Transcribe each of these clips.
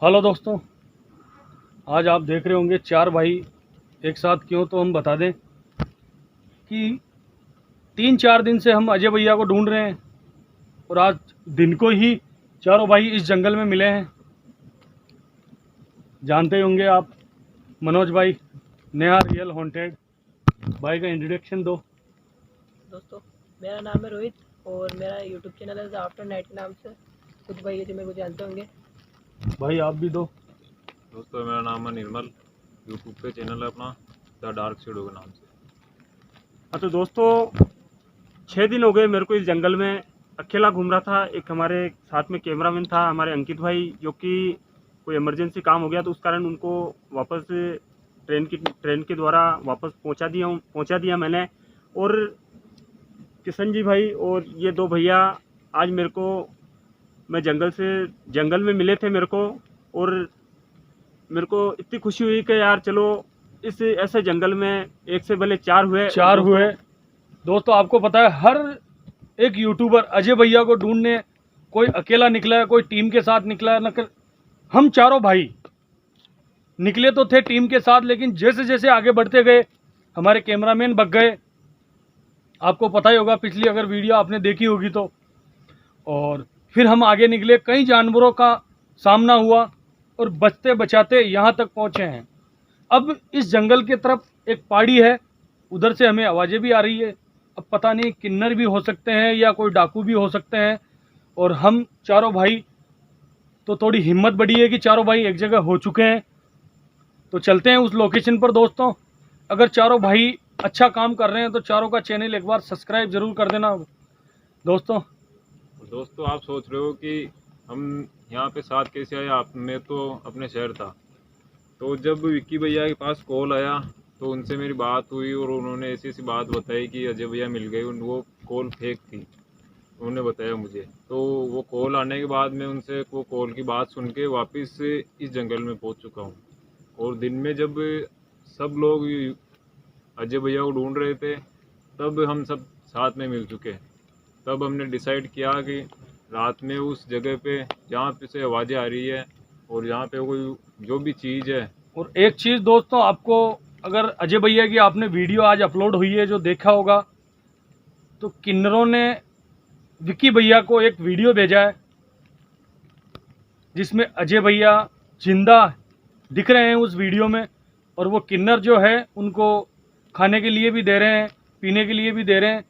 Hello दोस्तों, आज आप देख रहे होंगे चार भाई एक साथ। क्यों तो हम बता दें कि 3-4 दिन से हम अजय भैया को ढूंढ रहे हैं और आज दिन को ही चारों भाई इस जंगल में मिले हैं। जानते होंगे आप मनोज भाई, नया रियल हॉन्टेड भाई का इंट्रोडक्शन दो। दोस्तों, मेरा नाम है रोहित और मेरा यूट्यूब चैनल है आफ्टर नाइट के नाम से। कुछ भाई है जो मेरे को जानते होंगे। भाई आप भी दो। दोस्तों, मेरा नाम है निर्मल, यूट्यूब पे चैनल है अपना द डार्क शेडो के नाम से। तो दोस्तों 6 दिन हो गए मेरे को इस जंगल में अकेला घूम रहा था। एक हमारे साथ में कैमरामैन था हमारे अंकित भाई, जो कि कोई इमरजेंसी काम हो गया तो उस कारण उनको वापस ट्रेन के द्वारा वापस पहुंचा दिया मैंने। और किशन जी भाई और ये 2 भैया आज मेरे को जंगल में मिले थे मेरे को, और मेरे को इतनी खुशी हुई कि यार चलो इस ऐसे जंगल में एक से भले 4 हुए। दोस्तों आपको पता है हर एक यूट्यूबर अजय भैया को ढूंढने कोई अकेला निकला है, कोई टीम के साथ निकला है। हम चारों भाई निकले तो थे टीम के साथ, लेकिन जैसे जैसे आगे बढ़ते गए हमारे कैमरामैन भग गए। आपको पता ही होगा, पिछली अगर वीडियो आपने देखी होगी तो। और फिर हम आगे निकले, कई जानवरों का सामना हुआ और बचते बचाते यहाँ तक पहुँचे हैं। अब इस जंगल की तरफ एक पहाड़ी है, उधर से हमें आवाज़ें भी आ रही है। अब पता नहीं किन्नर भी हो सकते हैं या कोई डाकू भी हो सकते हैं। और हम चारों भाई तो थोड़ी हिम्मत बढ़ी है कि चारों भाई एक जगह हो चुके हैं, तो चलते हैं उस लोकेशन पर। दोस्तों, अगर चारों भाई अच्छा काम कर रहे हैं तो चारों का चैनल एक बार सब्सक्राइब ज़रूर कर देना दोस्तों। आप सोच रहे हो कि हम यहाँ पे साथ कैसे आए। मैं तो अपने शहर था, तो जब विक्की भैया के पास कॉल आया तो उनसे मेरी बात हुई और उन्होंने ऐसी बात बताई कि अजय भैया मिल गए। वो कॉल फेक थी, उन्होंने बताया मुझे। तो वो कॉल आने के बाद मैं उनसे वो कॉल की बात सुन के वापस इस जंगल में पहुँच चुका हूँ। और दिन में जब सब लोग अजय भैया को ढूंढ रहे थे तब हम सब साथ में मिल चुके। तब हमने डिसाइड किया कि रात में उस जगह पे जहाँ पे से आवाज़ें आ रही है और जहाँ पे कोई जो भी चीज़ है। और एक चीज़ दोस्तों, आपको अगर अजय भैया की आपने वीडियो आज अपलोड हुई है जो देखा होगा, तो किन्नरों ने विक्की भैया को एक वीडियो भेजा है जिसमें अजय भैया जिंदा दिख रहे हैं उस वीडियो में। और वो किन्नर जो है उनको खाने के लिए भी दे रहे हैं, पीने के लिए भी दे रहे हैं।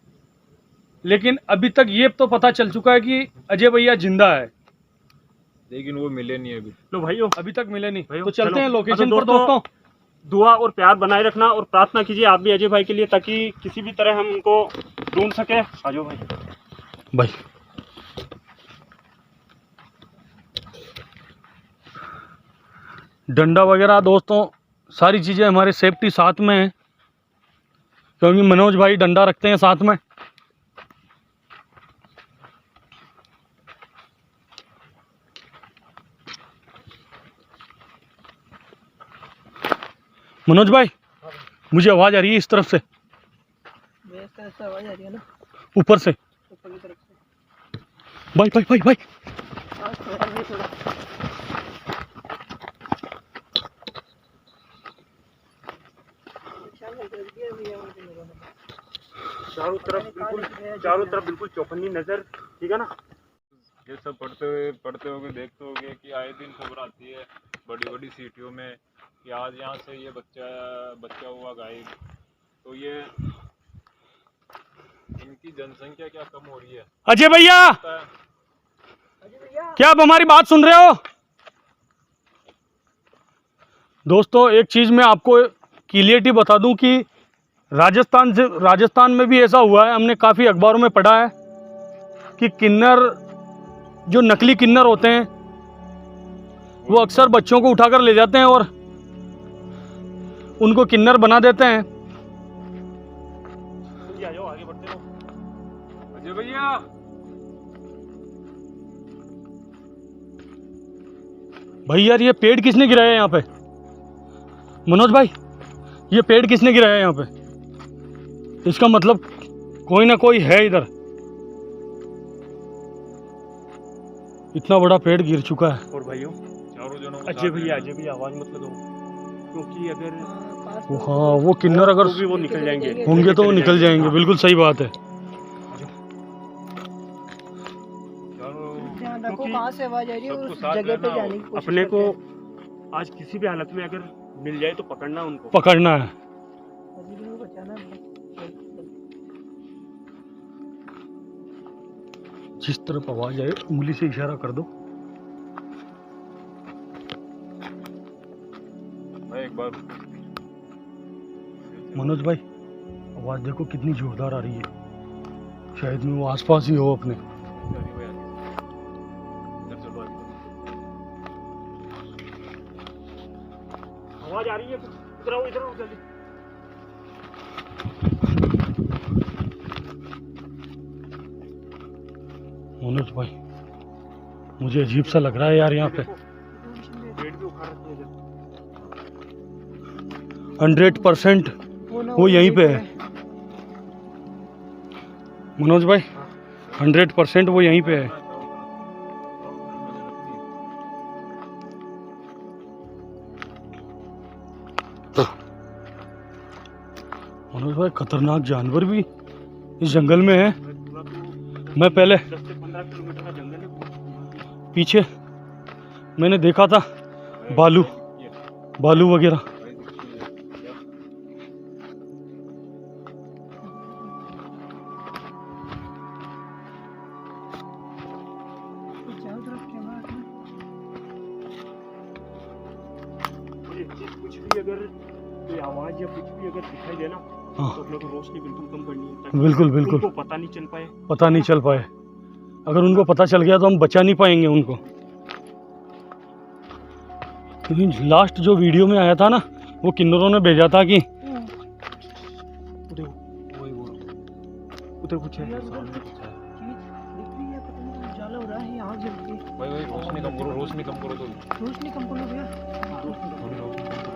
लेकिन अभी तक ये तो पता चल चुका है कि अजय भैया जिंदा है, लेकिन वो मिले नहीं अभी। लो भाइयों, अभी तक मिले नहीं। भाइयों, तो चलते हैं लोकेशन तो पर दोस्तों। दुआ और प्यार बनाए रखना और प्रार्थना कीजिए आप भी अजय भाई के लिए, ताकि किसी भी तरह हम उनको ढूंढ सके। आ जाओ भाई। डंडा वगैरह दोस्तों सारी चीज़ें हमारे सेफ्टी साथ में है, क्योंकि मनोज भाई डंडा रखते हैं साथ में। मनोज भाई, मुझे आवाज़ आ रही है इस तरफ से, आवाज़ आ रही है ना ऊपर से। ऊपर की तरफ से। भाई भाई भाई भाई चारों तरफ बिल्कुल चौकन्नी नजर, ठीक है ना। ये सब पढ़ते होगे, देखते होगे कि आए दिन खबर आती है बड़ी बड़ी सिटियों में कि आज यहाँ से ये बच्चा हुआ गायब। तो ये इनकी जनसंख्या क्या कम हो रही है। अजय भैया, क्या आप हमारी बात सुन रहे हो? दोस्तों एक चीज़ मैं आपको क्लियरिटी बता दूं कि राजस्थान में भी ऐसा हुआ है। हमने काफ़ी अखबारों में पढ़ा है कि किन्नर, जो नकली किन्नर होते हैं, वो अक्सर बच्चों को उठाकर ले जाते हैं और उनको किन्नर बना देते हैं। आ जाओ, आगे बढ़ते रहो। अजय भैया भाई यार ये पेड़ किसने गिराया है यहाँ पे? मनोज भाई ये पेड़ किसने गिराया है यहाँ पे? इसका मतलब कोई ना कोई है इधर। इतना बड़ा पेड़ गिर चुका है। और भाइयों, चारों जनों को अजय साथ भैया लेना। आवाज मत लगाओ, क्योंकि अगर हाँ वो किन्नर अगर तो भी वो निकल जाएंगे। होंगे तो वो निकल जाएंगे। बिल्कुल सही बात है। चारों ध्यान रखो क्योंकि कहाँ से आवाज आ रही है, सबको उस साथ जगह पे लेना जाने की कोशिश अपने को करते आज किसी भी हालत में अगर मिल जाए तो पकड़ना उनको। पकड़ना है। हैं। अजीब को बचाना है। जिस तरफ आवाज आए उंगली से इशारा कर दो। मैं एक बार मनोज भाई आवाज देखो कितनी जोरदार आ रही है। शायद में वो आसपास ही हो अपने। इधर चलो आगे। आवाज आ रही है, इधर आओ, इधर आओ जल्दी। मनोज भाई मुझे अजीब सा लग रहा है यार यहाँ पे। पेड़ भी उखाड़ रखी है इधर। 100% वो यहीं पे है। मनोज भाई 100% वो यहीं पे है। मनोज भाई खतरनाक जानवर भी इस जंगल में है। पूरा तो मैं पहले 10 से 15 किलोमीटर का जंगल है। पीछे मैंने देखा था बालू वगैरह। चारों तरफ कैमरा रखना। और एक चीज, कुछ भी अगर कोई आवाज या कुछ भी अगर दिखाई दे ना, हाँ तो अपने को रोशनी बिल्कुल कम करनी है, ताकि बिल्कुल बिल्कुल उनको पता नहीं चल पाए। पता नहीं चल पाए। अगर उनको पता चल गया तो हम बचा नहीं पाएंगे उनको। क्योंकि लास्ट जो वीडियो में आया था ना वो किन्नरों ने भेजा था कि देखो वही वो उधर कुछ है। यार उधर कुछ चीज दिख रही है, पता नहीं उजाला हो रहा है, आग जल रही है। भाई रोशनी कम करो, रोशनी कम करो तो रोशनी कम कर लो भैया। थोड़ी रोशनी कम करो।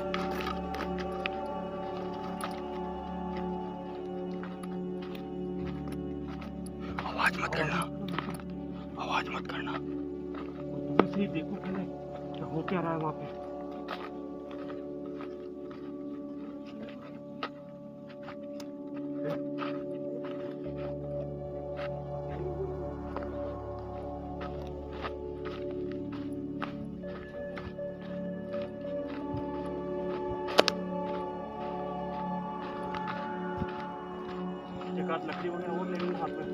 आवाज मत करना, आवाज मत करना। दूर से ही देखो पहले क्या हो क्या रहा है वहाँ पे। एक आध लकड़ी वगैरह और ले लेंगे साथ में।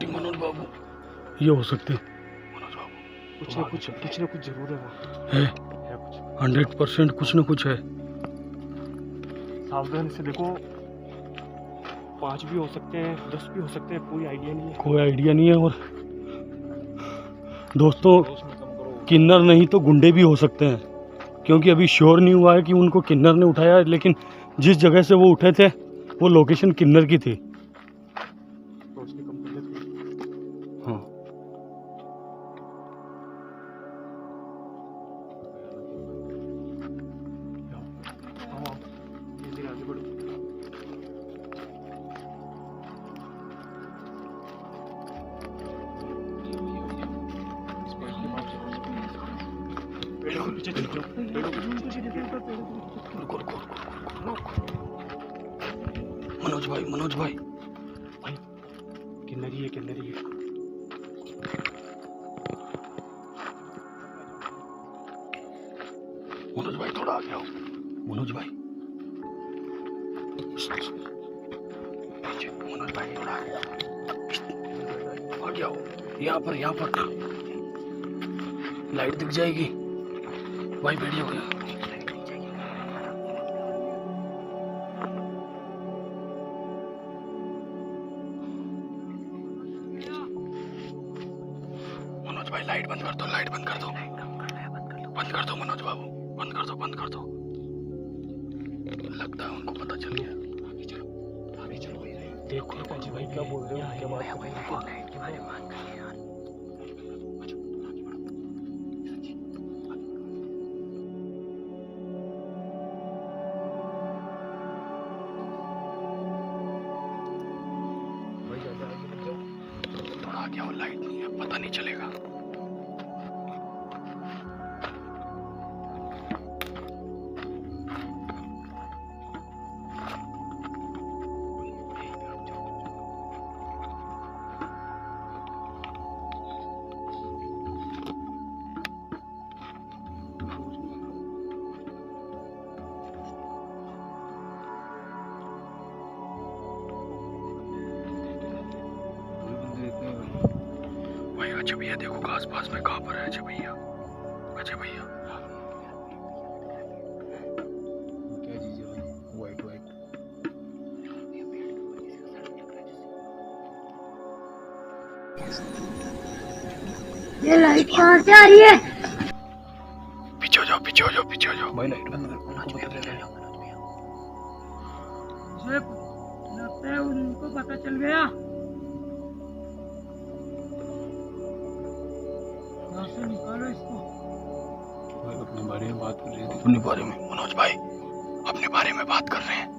मनोज बाबू ये हो सकते हैं। मनोज बाबू कुछ ना कुछ जरूर है वहाँ। है है कुछ। 100% कुछ ना कुछ है। सावधानी से देखो, 5 भी हो सकते हैं, 10 भी हो सकते हैं, कोई आइडिया नहीं है। कोई आइडिया नहीं है। और दोस्तों रोशनी कम करो। किन्नर नहीं तो गुंडे भी हो सकते हैं, क्योंकि अभी श्योर नहीं हुआ है कि उनको किन्नर ने उठाया। लेकिन जिस जगह से वो उठे थे वो लोकेशन किन्नर की थी। रोशनी कम कर लेते। हाँ आओ, धीरे आगे बढ़ो। पेड़ों के पीछे चल जाओ, पेड़ों के जूम करके देखो ऊपर पेड़ों के पीछे। रुको रुको मनोज भाई किन्नरी है, किन्नरी है। मनोज भाई थोड़ा आगे आओ। मनोज भाई मनोज भाई थोड़ा आगे आओ। यहाँ पर लाइट दिख जाएगी भाई। बैठिए हो गया। बंद कर दो, लाइट बंद कर दो, बंद कर दो मनोज बाबू, बंद कर दो, बंद कर दो। लगता है उनको पता चल गया। अभी चलो देखो अजय भाई क्या बोल रहे हो, क्या बात कर रहे हैं के बारे में बात कर रहे हैं यार। थोड़ा आगे आओ, लाइट नहीं है, पता नहीं चलेगा। भाई अजय भैया देखो आस पास में कहाँ पर है अजय भैया, अजय भैया क्या चीज है भाई, वाइट वाइट। ये लाइट कहाँ से आ रही है? पीछे हो जाओ, पीछे हो जाओ, पीछे हो जाओ भाई, लाइट बंद कर, उनको पता चल गया। लगता है उनको पता चल गया। से निकालो इसको। भाई अपने बारे में बात कर रहे थे, अपने बारे में मनोज भाई अपने बारे में बात कर रहे हैं।